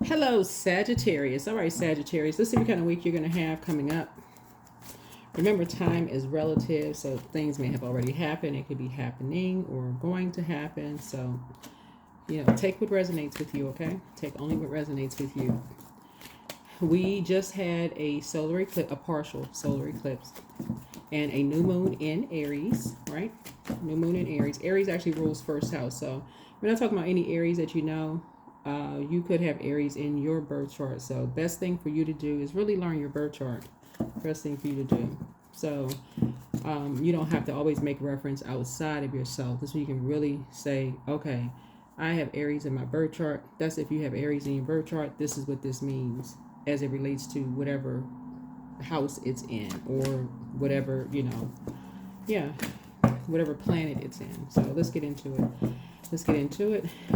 Hello, Sagittarius. All right, Sagittarius. Let's see what kind of week you're going to have coming up. Remember, time is relative, so things may have already happened. It could be happening or going to happen. So, take what resonates with you, okay? Take only what resonates with you. We just had a solar eclipse, a partial solar eclipse, and a new moon in Aries, right? New moon in Aries. Aries actually rules first house. So, we're not talking about any Aries that you know. You could have Aries in your birth chart. So best thing for you to do is really learn your birth chart. Best thing for you to do. So you don't have to always make reference outside of yourself. This way you can really say, okay, I have Aries in my birth chart. That's if you have Aries in your birth chart. This is what this means as it relates to whatever house it's in or whatever, whatever planet it's in. So let's get into it.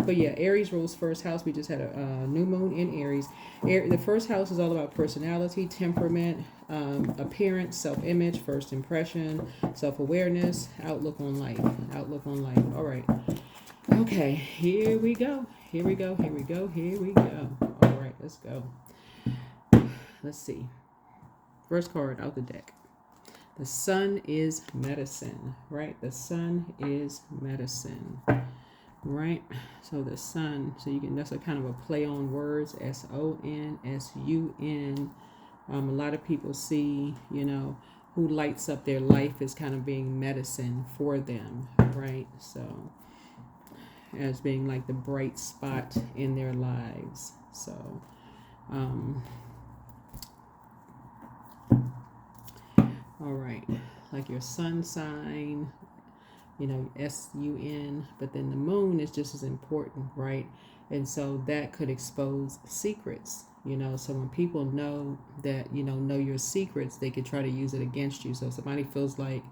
But yeah, Aries rules first house. We just had a new moon in Aries. The first house is all about personality, temperament, appearance, self-image, first impression, self-awareness, outlook on life. All right. Okay, here we go. All right, let's go. Let's see. First card out the deck. The sun is medicine, right? The sun is medicine. Right, so the sun, that's a kind of a play on words, SON, SUN. A lot of people see, who lights up their life as kind of being medicine for them, right? So, as being like the bright spot in their lives. So, all right, like your sun sign, SUN, but then the moon is just as important, right? And so that could expose secrets, so when people know that, know your secrets, they could try to use it against you. So if somebody feels like,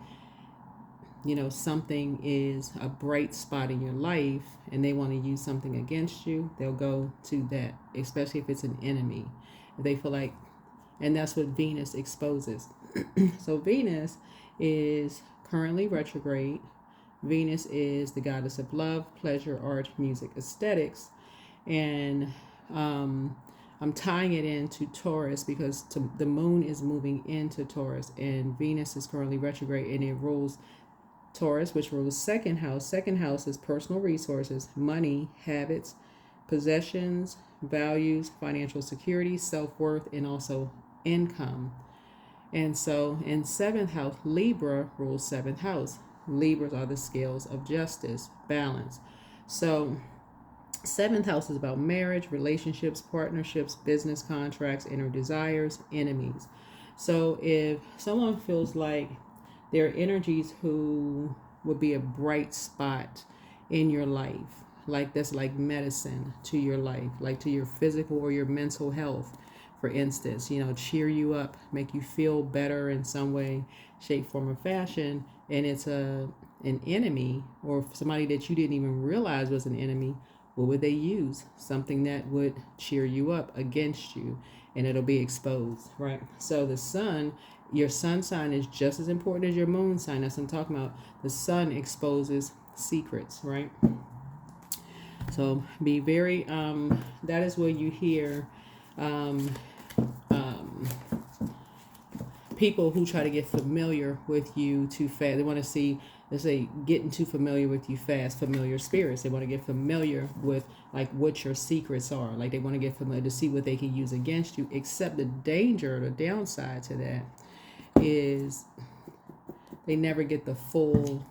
something is a bright spot in your life and they want to use something against you, they'll go to that, especially if it's an enemy. If they feel like, and that's what Venus exposes. So Venus is currently retrograde. Venus is the goddess of love, pleasure, art, music, aesthetics. And I'm tying it into Taurus because the moon is moving into Taurus and Venus is currently retrograde and it rules Taurus, which rules second house. Second house is personal resources, money, habits, possessions, values, financial security, self-worth, and also income. And so in seventh house, Libra rules seventh house. Libras are the scales of justice, balance. So seventh house is about marriage, relationships, partnerships, business contracts, inner desires, enemies. So if someone feels like there are energies who would be a bright spot in your life, like that's like medicine to your life, like to your physical or your mental health, for instance, cheer you up, make you feel better in some way, shape, form, or fashion, and it's an enemy or somebody that you didn't even realize was an enemy, what would they use? Something that would cheer you up against you, and it'll be exposed, right? So the sun, your sun sign is just as important as your moon sign. That's what I'm talking about. The sun exposes secrets, right? So be very, that is where you hear people who try to get familiar with you too fast. They want to see, let's say, getting too familiar with you fast, familiar spirits. They want to get familiar with like what your secrets are. Like they want to get familiar to see what they can use against you. Except the danger, the downside to that is they never get the full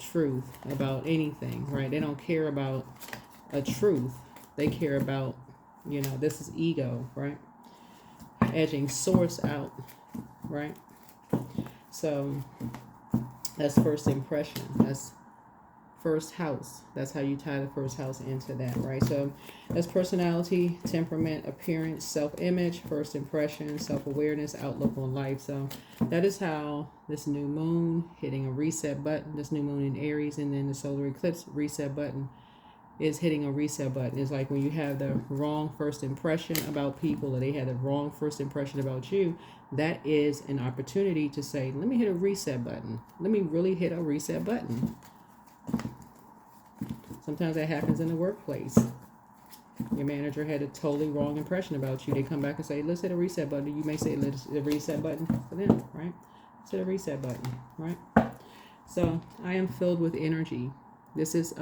truth about anything, right? They don't care about a truth. They care about, this is ego, right? Edging source out, right? So that's first impression. That's first house. That's how you tie the first house into that, right? So that's personality, temperament, appearance, self-image, first impression, self-awareness, outlook on life. So that is how this new moon hitting a reset button, this new moon in Aries, and then the solar eclipse reset button is hitting a reset button. It's like when you have the wrong first impression about people or they had the wrong first impression about you, that is an opportunity to say, let me hit a reset button. Let me really hit a reset button. Sometimes that happens in the workplace. Your manager had a totally wrong impression about you. They come back and say, let's hit a reset button. You may say, let's hit a reset button for them, right? Let's hit a reset button, right? So I am filled with energy. This is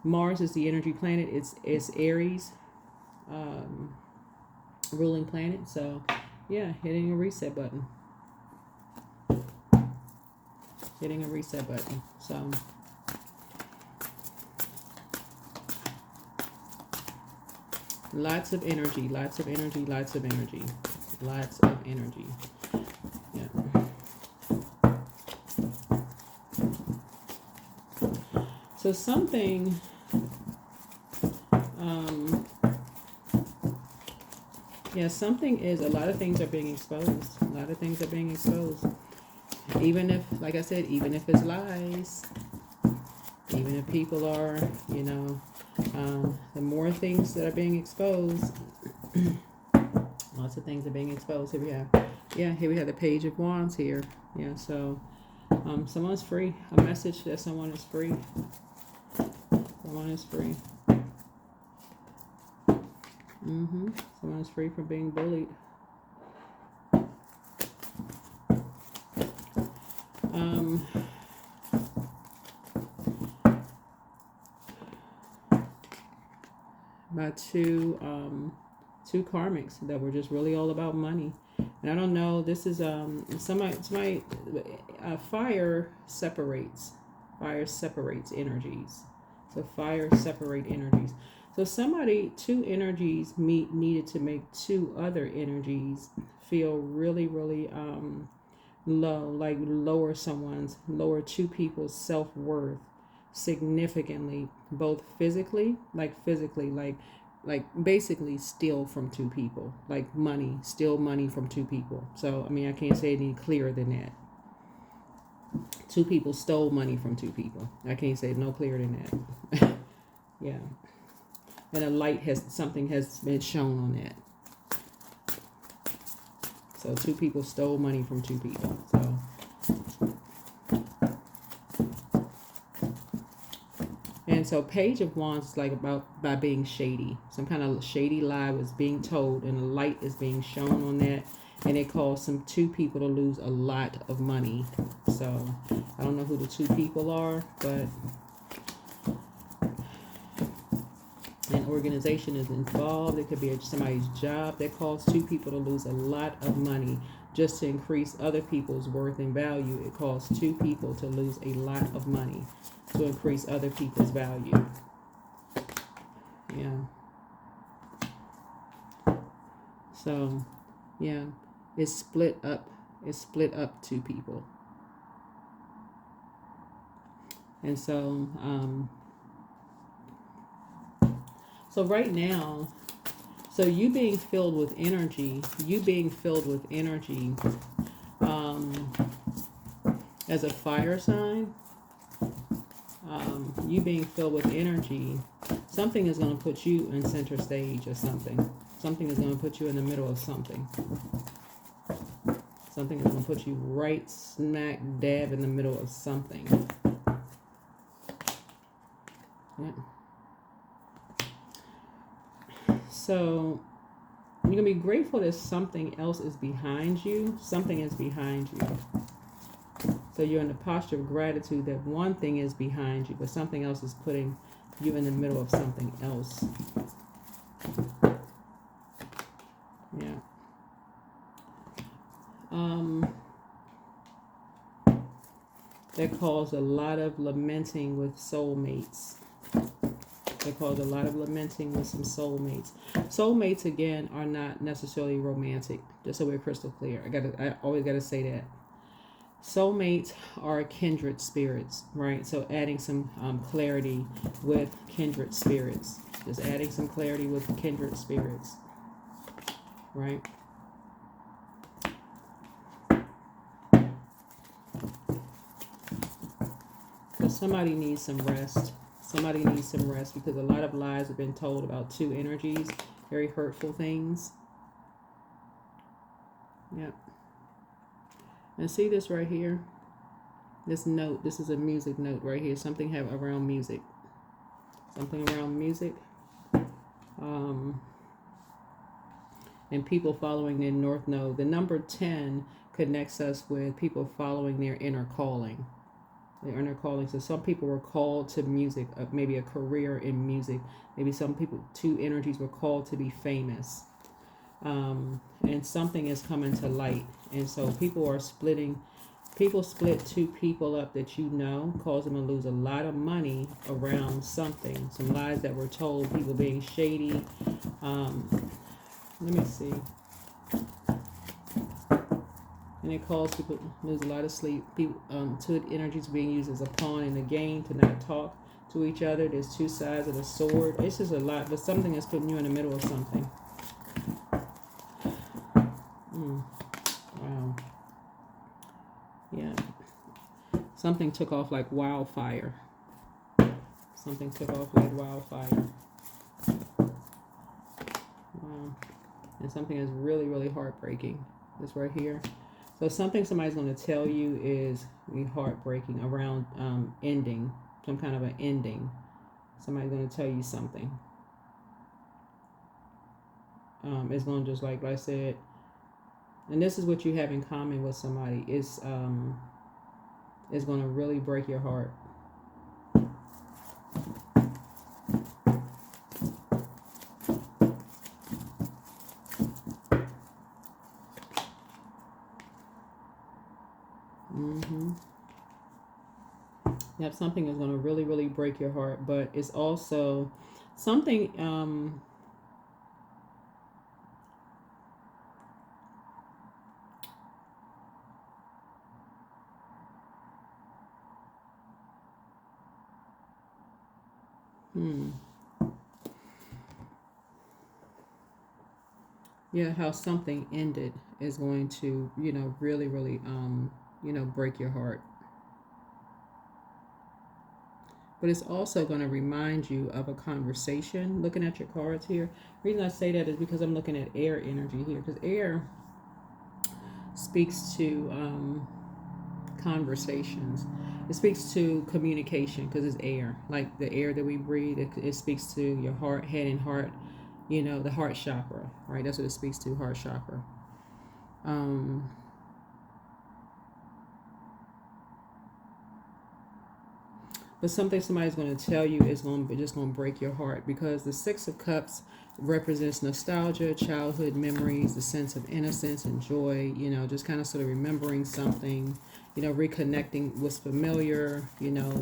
Mars is the energy planet. It's Aries ruling planet. So yeah, hitting a reset button. Hitting a reset button. So lots of energy, lots of energy, lots of energy, lots of energy. Yeah. So something, something is, a lot of things are being exposed. A lot of things are being exposed. Even if, like I said, even if it's lies, even if people are, the more things that are being exposed, lots of things are being exposed. Here we have the Page of Wands here. Yeah, so someone's free. A message that someone is free. Someone is free. Someone is free from being bullied. By two karmics that were just really all about money. And I don't know, this is somebody fire separates energies. So fire separate energies. So two energies needed to make two other energies feel really, really low, like lower two people's self-worth significantly, both physically, like basically steal from two people, like steal money from two people. So I mean, I can't say any clearer than that. Two people stole money from two people. I can't say no clearer than that. Yeah. And something has been shown on that. So two people stole money from two people. So and so Page of Wands is like by being shady. Some kind of shady lie was being told, and a light is being shown on that, and it caused two people to lose a lot of money. So I don't know who the two people are, but an organization is involved. It could be somebody's job that caused two people to lose a lot of money just to increase other people's worth and value. It caused two people to lose a lot of money to increase other people's value. Yeah. So, yeah, it's split up. It's split up two people. And so, so right now, so you being filled with energy, as a fire sign, you being filled with energy, something is going to put you in center stage or something. Something is going to put you in the middle of something. Something is going to put you right smack dab in the middle of something. Yeah. So you're going to be grateful that something else is behind you. Something is behind you. So you're in the posture of gratitude that one thing is behind you, but something else is putting you in the middle of something else. Yeah. That caused a lot of lamenting with soulmates. That caused a lot of lamenting with some soulmates. Soulmates, again, are not necessarily romantic. Just so we're crystal clear. I always gotta say that. Soulmates are kindred spirits, right? So adding some clarity with kindred spirits. Just adding some clarity with kindred spirits, right? So somebody needs some rest. Somebody needs some rest because a lot of lies have been told about two energies, very hurtful things. Yep. And see this right here? This note, this is a music note right here. Something have around music. Something around music. and people following their North Node. The number 10 connects us with people following their inner calling. Their inner calling. So some people were called to music, maybe a career in music. Maybe some people, two energies were called to be famous. And something is coming to light. And so people are splitting. People split two people up that you know, cause them to lose a lot of money around something. Some lies that were told, people being shady. Let me see. And it caused people to lose a lot of sleep. People, two energies being used as a pawn in the game to not talk to each other. There's two sides of the sword. It's just a lot, but something is putting you in the middle of something. Wow. Yeah. Something took off like wildfire. Something took off like wildfire. Wow. And something is really, really heartbreaking. This right here. So something somebody's going to tell you is heartbreaking around ending. Some kind of an ending. Somebody's going to tell you something. It's going to just like I said. And this is what you have in common with somebody. It's going to really break your heart. Yep, something is going to really, really break your heart. But it's also something... Yeah, how something ended is going to, really, really, break your heart. But it's also going to remind you of a conversation. Looking at your cards here. The reason I say that is because I'm looking at air energy here. Because air speaks to conversations. It speaks to communication because it's air. Like the air that we breathe, it speaks to your heart, head and heart. The heart chakra, right? That's what it speaks to, heart chakra. But something somebody's going to tell you is just going to break your heart, because the Six of Cups represents nostalgia, childhood memories, the sense of innocence and joy, just kind of sort of remembering something, reconnecting what's familiar,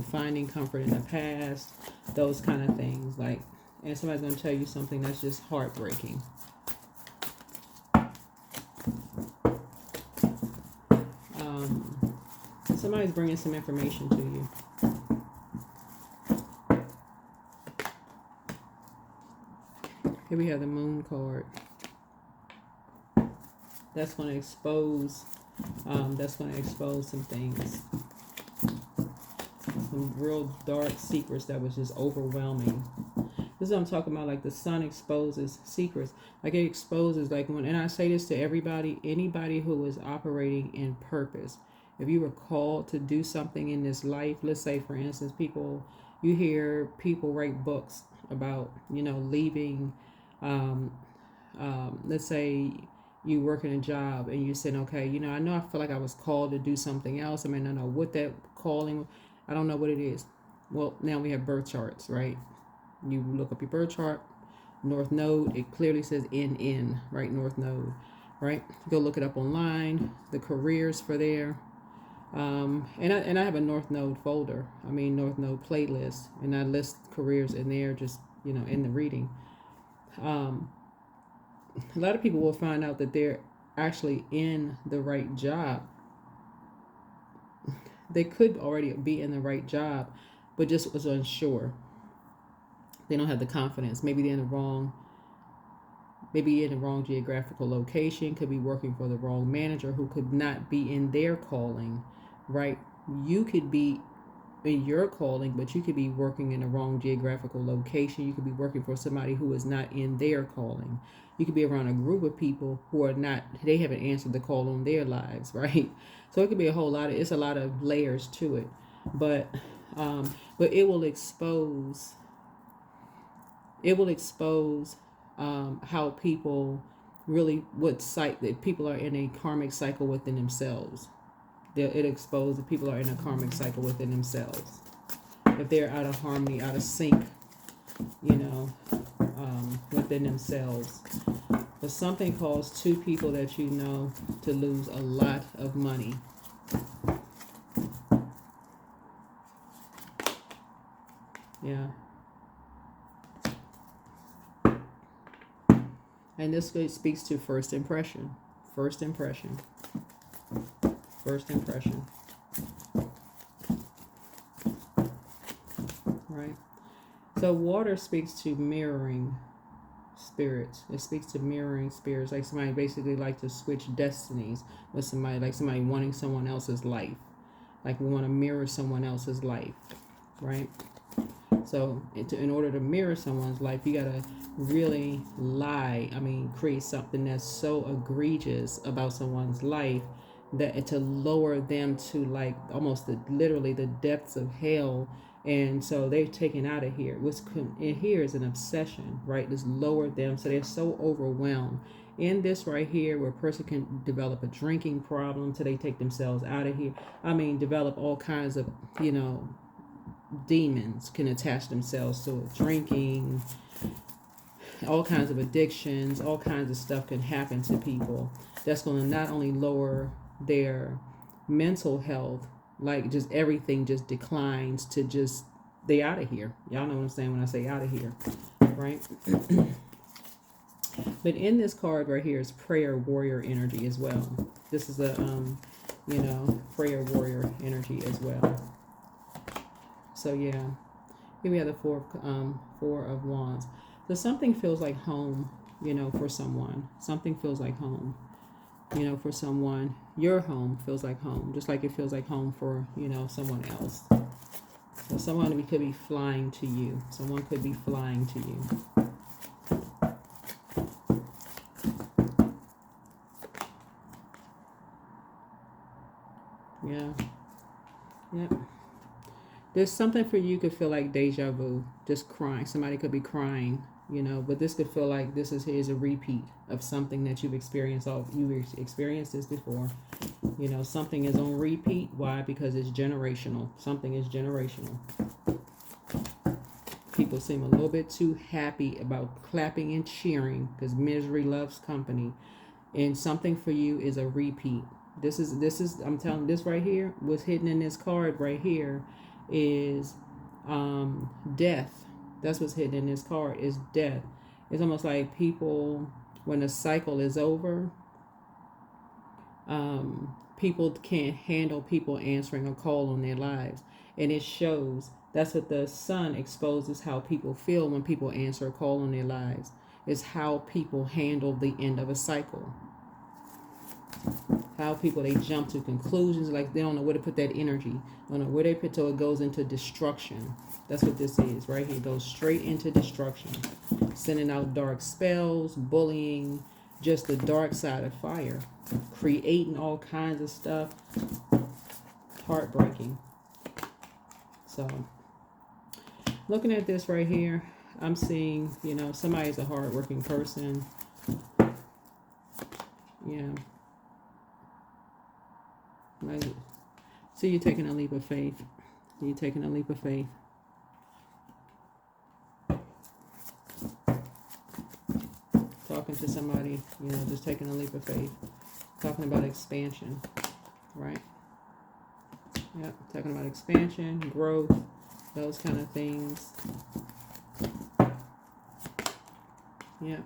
finding comfort in the past, those kind of things. And somebody's going to tell you something that's just heartbreaking. Somebody's bringing some information to you. Here we have the Moon card. That's going to expose. Some things. Some real dark secrets that was just overwhelming. This is what I'm talking about. Like the sun exposes secrets. Like it exposes, and I say this to everybody, anybody who is operating in purpose. If you were called to do something in this life, let's say for instance, you hear people write books about, leaving, let's say you work in a job and you said, okay, I know I feel like I was called to do something else. I mean, I know what that calling, I don't know what it is. Well, now we have birth charts, right? You look up your birth chart, North Node, it clearly says NN, right? North Node, right? Go look it up online, the careers for there. And I have a North Node folder, North Node playlist, and I list careers in there just, in the reading. A lot of people will find out that they're actually in the right job. They could already be in the right job, but just was unsure. They don't have the confidence. Maybe they're in the wrong geographical location, could be working for the wrong manager who could not be in their calling, right? You could be in your calling, but you could be working in the wrong geographical location. You could be working for somebody who is not in their calling. You could be around a group of people who are not, they haven't answered the call on their lives, right? So it could be it's a lot of layers to it, but it will expose how people really that people are in a karmic cycle within themselves. It exposes that people are in a karmic cycle within themselves. If they're out of harmony, out of sync, within themselves. But something caused two people that you know to lose a lot of money. Yeah. And this speaks to first impression. First impression. First impression. Right. So water speaks to mirroring spirits. It speaks to mirroring spirits. Like somebody basically like to switch destinies with somebody, like somebody wanting someone else's life. Like we want to mirror someone else's life. Right. So in order to mirror someone's life, you got to really create something that's so egregious about someone's life that to lower them to like almost literally the depths of hell. And so they're taken out of here. What's in here is an obsession, right? Just lower them so they're so overwhelmed. In this right here, where a person can develop a drinking problem so they take themselves out of here. Develop all kinds of, demons can attach themselves to it. Drinking, all kinds of addictions, all kinds of stuff can happen to people. That's going to not only lower their mental health, like just everything just declines to just, they out of here. Y'all know what I'm saying when I say out of here, right? But in this card right here is prayer warrior energy as well. This is a, prayer warrior energy as well. So yeah, here we have the four of wands. So something feels like home, for someone. Something feels like home, for someone. Your home feels like home, just like it feels like home for, someone else. So someone could be flying to you. Someone could be flying to you. Yeah. Yep. There's something for you could feel like deja vu, just crying. Somebody could be crying, but this could feel like this is a repeat of something that you've experienced. You've experienced this before. Something is on repeat. Why? Because it's generational. Something is generational. People seem a little bit too happy about clapping and cheering because misery loves company. And something for you is a repeat. This is I'm telling you, this right here, what's hidden in this card right here is death. That's what's hidden in this card is death. It's almost like people, when a cycle is over, people can't handle people answering a call on their lives. And it shows. That's what the sun exposes, how people feel when people answer a call on their lives. It's how people handle the end of a cycle. How people, they jump to conclusions, like they don't know where to put that energy. Don't know where they put, so it goes into destruction. That's what this is right here. It goes straight into destruction. Sending out dark spells, bullying, just the dark side of fire. Creating all kinds of stuff. Heartbreaking. So, looking at this right here, I'm seeing, somebody's a hardworking person. Yeah. Right. So you're taking a leap of faith. You're taking a leap of faith. Talking to somebody, just taking a leap of faith. Talking about expansion, right? Yep, talking about expansion, growth, those kind of things. Yep.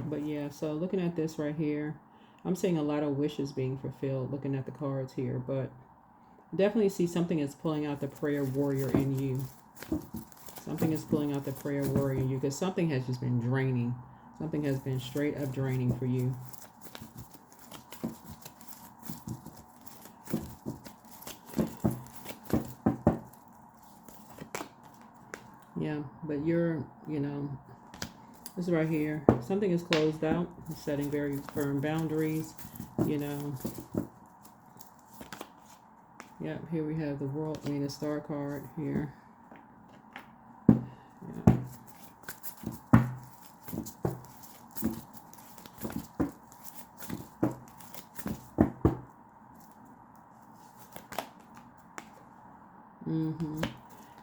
But yeah, so looking at this right here, I'm seeing a lot of wishes being fulfilled looking at the cards here, but definitely see something is pulling out the prayer warrior in you. Something is pulling out the prayer warrior in you because something has just been draining. Something has been straight up draining for you. Yeah, but you're, this is right here. Something is closed out. Setting very firm boundaries, Yep, here we have the world, I mean the star card here. Yeah.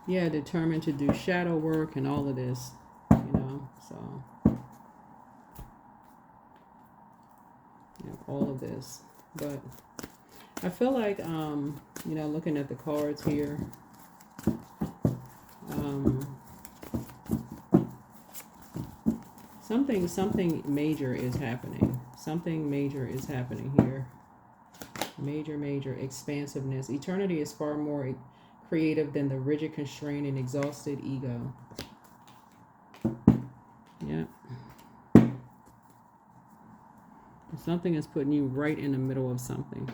Yeah, determined to do shadow work and all of this, you know, so yeah, all of this. But I feel like you know, looking at the cards here, something major is happening. Something major is happening here. Major expansiveness. Eternity is far more creative than the rigid, constrained, and exhausted ego. Yeah. Something is putting you right in the middle of something.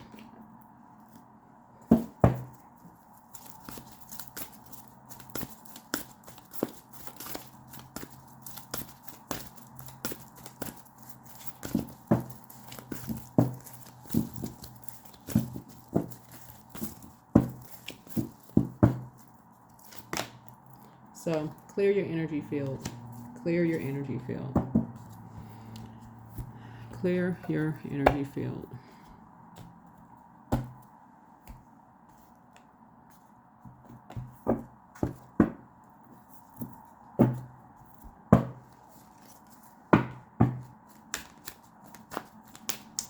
So clear your energy field. Clear your energy field. Clear your energy field.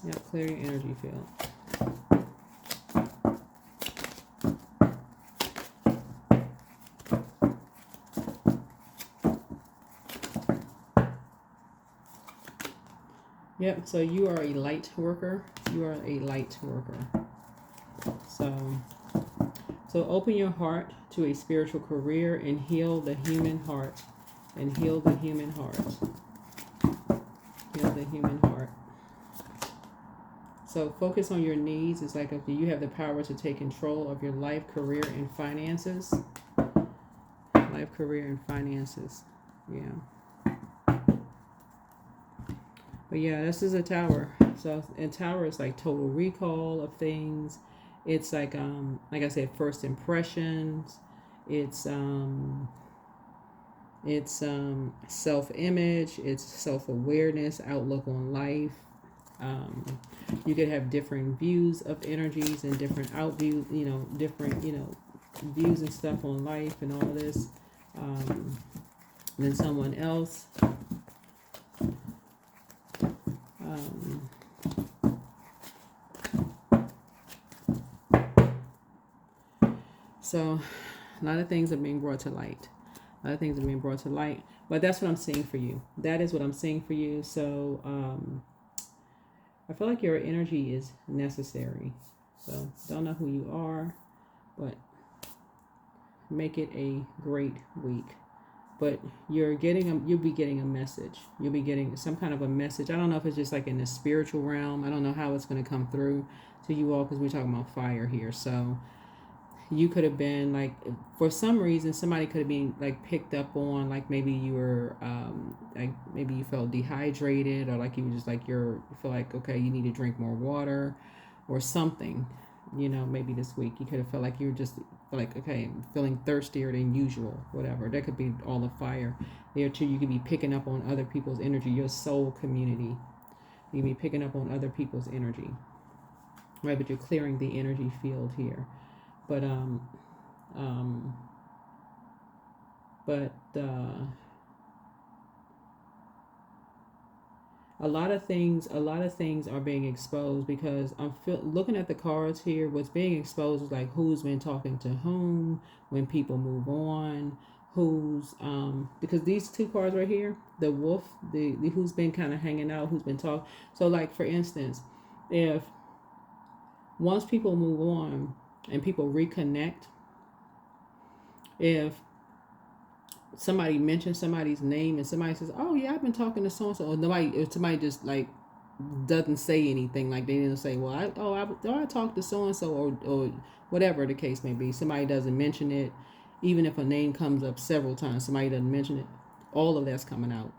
Yeah, clear your energy field. Yep, so you are a light worker. You are a light worker. So open your heart to a spiritual career and heal the human heart. And heal the human heart. Heal the human heart. So focus on your needs. It's like if you have the power to take control of your life, career, and finances. Life, career, and finances. Yeah. But yeah, this is a tower. So a tower is like total recall of things. It's like I said, first impressions. It's self-image. It's self-awareness, outlook on life. You could have different views of energies and different different views and stuff on life and all of this. Than someone else. So a lot of things are being brought to light. A lot of things are being brought to light. But that's what I'm seeing for you. That is what I'm seeing for you. So I feel like your energy is necessary. So don't know who you are, but make it a great week. But you'll be getting a message. You'll be getting some kind of a message. I don't know if it's just like in the spiritual realm. I don't know how it's going to come through to you all because we're talking about fire here. So you could have been like, for some reason, somebody could have been like picked up on, like maybe you were, like maybe you felt dehydrated, or like you were just like you feel like, okay, you need to drink more water or something, maybe this week you could have felt like you were just like, okay, feeling thirstier than usual, whatever. That could be all the fire there too. You could be picking up on other people's energy, your soul community. You could be picking up on other people's energy, right? But you're clearing the energy field here. But a lot of things are being exposed, because I'm looking at the cards here. What's being exposed is like who's been talking to whom when people move on, who's because these two cards right here, the wolf, the who's been kind of hanging out, who's been talking. So like for instance, if once people move on and people reconnect, if somebody mentions somebody's name and somebody says, oh yeah, I've been talking to so and so, or if somebody just like doesn't say anything, like they didn't say, well, I talked to so and so, or whatever the case may be, somebody doesn't mention it, even if a name comes up several times, somebody doesn't mention it, all of that's coming out,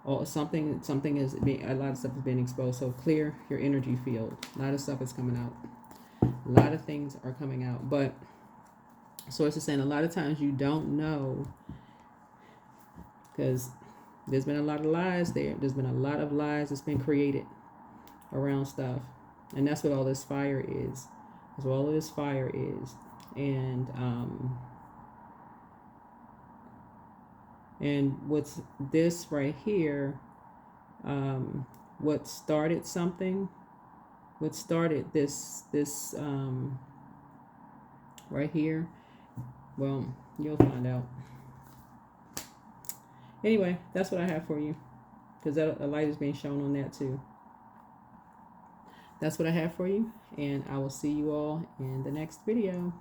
or something is being, a lot of stuff is being exposed. So clear your energy field. A lot of stuff is coming out. A lot of things are coming out, but source is saying a lot of times you don't know, because there's been a lot of lies there. There's been a lot of lies that's been created around stuff, and that's what all this fire is. That's what all of this fire is, and what's this right here? What started something? What started this right here? Well, you'll find out. Anyway, that's what I have for you, because a light is being shown on that too. That's what I have for you, and I will see you all in the next video.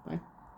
Bye.